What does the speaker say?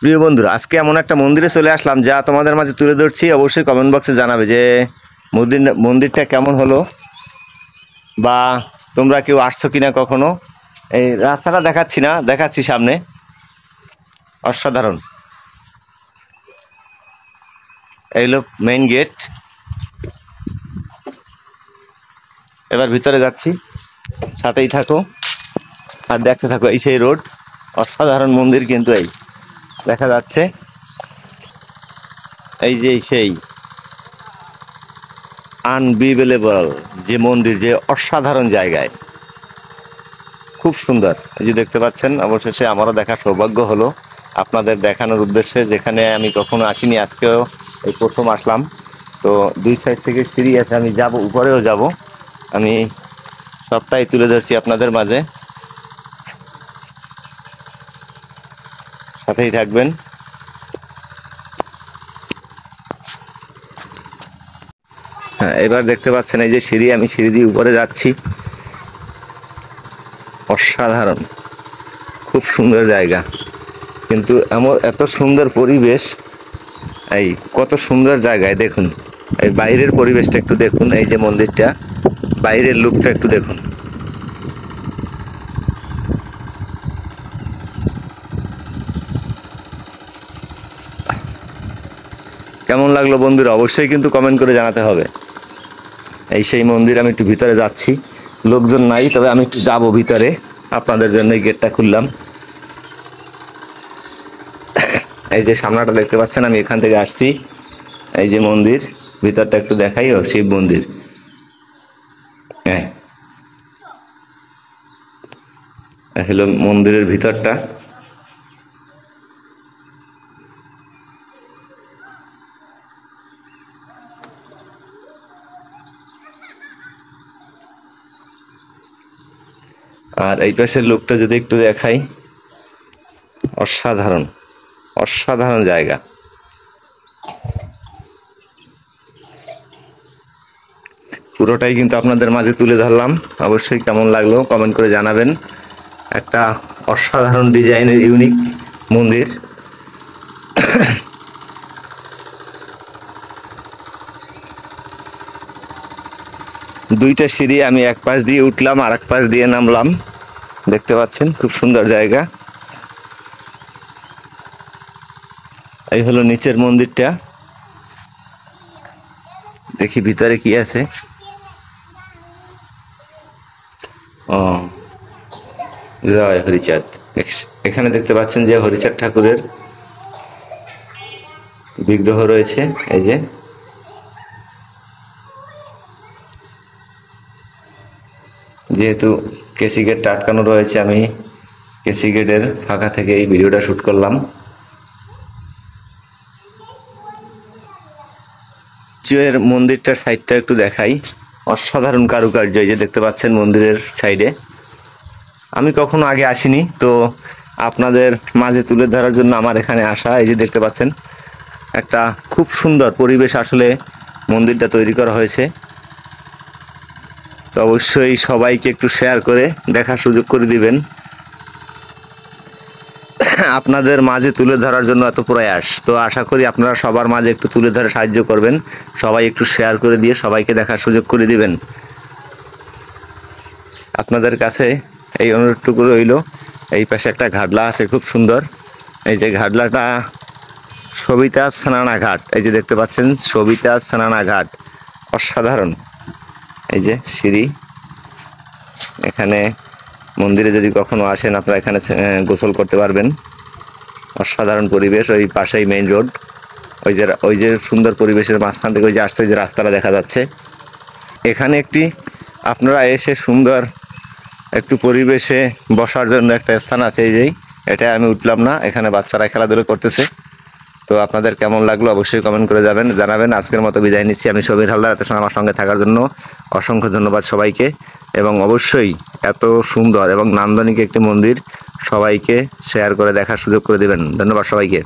প্রিয় বন্ধুরা, আজকে এমন একটা মন্দিরে চলে আসলাম যা তোমাদের মাঝে তুলে ধরছি। অবশ্যই কমেন্ট বক্সে জানাবে যে মন্দিরটা কেমন হলো, বা তোমরা কেউ আসছো কিনা কখনো। এই রাস্তাটা দেখাচ্ছি না, দেখাচ্ছি সামনে। অসাধারণ। এই হলো মেইন গেট। এবার ভিতরে যাচ্ছি, সাথেই থাকো আর দেখতে থাকো। এই সেই রোড, অসাধারণ মন্দির কিন্তু এই দেখা যাচ্ছে। এই যে সেই আনবিলিভেবল যে মন্দির, যে অসাধারণ জায়গায়, খুব সুন্দর। এই যে দেখতে পাচ্ছেন, অবশেষে আমারও দেখার সৌভাগ্য হলো আপনাদের দেখানোর উদ্দেশ্যে, যেখানে আমি কখনো আসিনি। আজকেও এই প্রথম আসলাম। তো দুই সাইড থেকে সিঁড়ি আছে, আমি যাব, উপরেও যাব। আমি সবটাই তুলে ধরছি আপনাদের মাঝে, সাথেই থাকবেন। হ্যাঁ, এবার দেখতে পাচ্ছেন এই যে সিঁড়ি, আমি সিঁড়ি দিয়ে উপরে যাচ্ছি। অসাধারণ, খুব সুন্দর জায়গা, কিন্তু এত সুন্দর পরিবেশ। এই কত সুন্দর জায়গায় দেখুন, এই বাইরের পরিবেশটা একটু দেখুন। এই যে মন্দিরটা, বাইরের লুকটা একটু দেখুন। কেমন লাগলো বন্ধুরা, অবশ্যই কিন্তু কমেন্ট করে জানাতে হবে। এই সেই মন্দির, আমি একটু ভিতরে যাচ্ছি। লোকজন নাই, তবে আমি একটু যাব ভিতরে। আপনাদের জন্য এই গেটটা খুললাম। এই যে সামনাটা দেখতে পাচ্ছেন, আমি এখান থেকে আসছি। এই যে মন্দির, ভিতরটা একটু দেখাই। ও শিব মন্দির। হ্যাঁ, হলো মন্দিরের ভিতরটা। আর এই পাশের লোকটা যদি একটু দেখাই, অসাধারণ, অসাধারণ জায়গা। পুরোটাই কিন্তু আপনাদের মাঝে তুলে ধরলাম। অবশ্যই কেমন লাগলো কমেন্ট করে জানাবেন। একটা অসাধারণ ডিজাইনের ইউনিক মন্দির। দুইটা সিঁড়ি, আমি এক পাশ দিয়ে উঠলাম আর এক পাশ দিয়ে নামলাম। দেখতে পাচ্ছেন, খুব সুন্দর জায়গা। এই হলো নিচের মন্দিরটা। দেখি ভিতরে কি আছে। ও, জয় হরিচাঁদ। এখানে দেখতে পাচ্ছেন যে হরিচাঁদ ঠাকুরের বিগ্রহ রয়েছে। এই যে যেহেতু কেসি গেটটা আটকানো রয়েছে, আমি কেসি গেটের ফাঁকা থেকে এই ভিডিওটা শুট করলাম। এর মন্দিরটার সাইডটা একটু দেখাই। অসাধারণ কারুকার্য। এই যে দেখতে পাচ্ছেন মন্দিরের সাইডে, আমি কখনো আগে আসিনি, তো আপনাদের মাঝে তুলে ধরার জন্য আমার এখানে আসা। এই যে দেখতে পাচ্ছেন, একটা খুব সুন্দর পরিবেশ আসলে মন্দিরটা তৈরি করা হয়েছে। তো অবশ্যই সবাইকে একটু শেয়ার করে দেখার সুযোগ করে দিবেন। আপনাদের মাঝে তুলে ধরার জন্য এত প্রয়াস, তো আশা করি আপনারা সবার মাঝে একটু তুলে ধরে সাহায্য করবেন। সবাই একটু শেয়ার করে দিয়ে সবাইকে দেখার সুযোগ করে দিবেন। আপনাদের কাছে এই অনুরোধটুকু রইল। এই পাশে একটা ঘাটলা আছে, খুব সুন্দর। এই যে ঘাটলাটা সবিতা স্নানা ঘাট। এই যে দেখতে পাচ্ছেন, সবিতা স্নানা ঘাট, অসাধারণ। এই যে সিঁড়ি, এখানে মন্দিরে যদি কখনো আসেন আপনারা এখানে গোসল করতে পারবেন। অসাধারণ পরিবেশ। ওই পাশেই মেইন রোড। ওই যে সুন্দর পরিবেশের মাঝখান থেকে ওই যে আসছে, ওই যে রাস্তাটা দেখা যাচ্ছে। এখানে একটি আপনারা এসে সুন্দর একটু পরিবেশে বসার জন্য একটা স্থান আছে। এই যেই এটা আমি উঠলাম না, এখানে বাচ্চারা খেলাধুলা করতেছে। তো আপনাদের কেমন লাগলো অবশ্যই কমেন্ট করে জানাবেন। আজকের মতো বিদায় নিচ্ছি। আমি সমীর হালদার। এত সময় আমার সঙ্গে থাকার জন্য অসংখ্য ধন্যবাদ সবাইকে। এবং অবশ্যই এত সুন্দর এবং নান্দনিক একটি মন্দির সবাইকে শেয়ার করে দেখার সুযোগ করে দেবেন। ধন্যবাদ সবাইকে।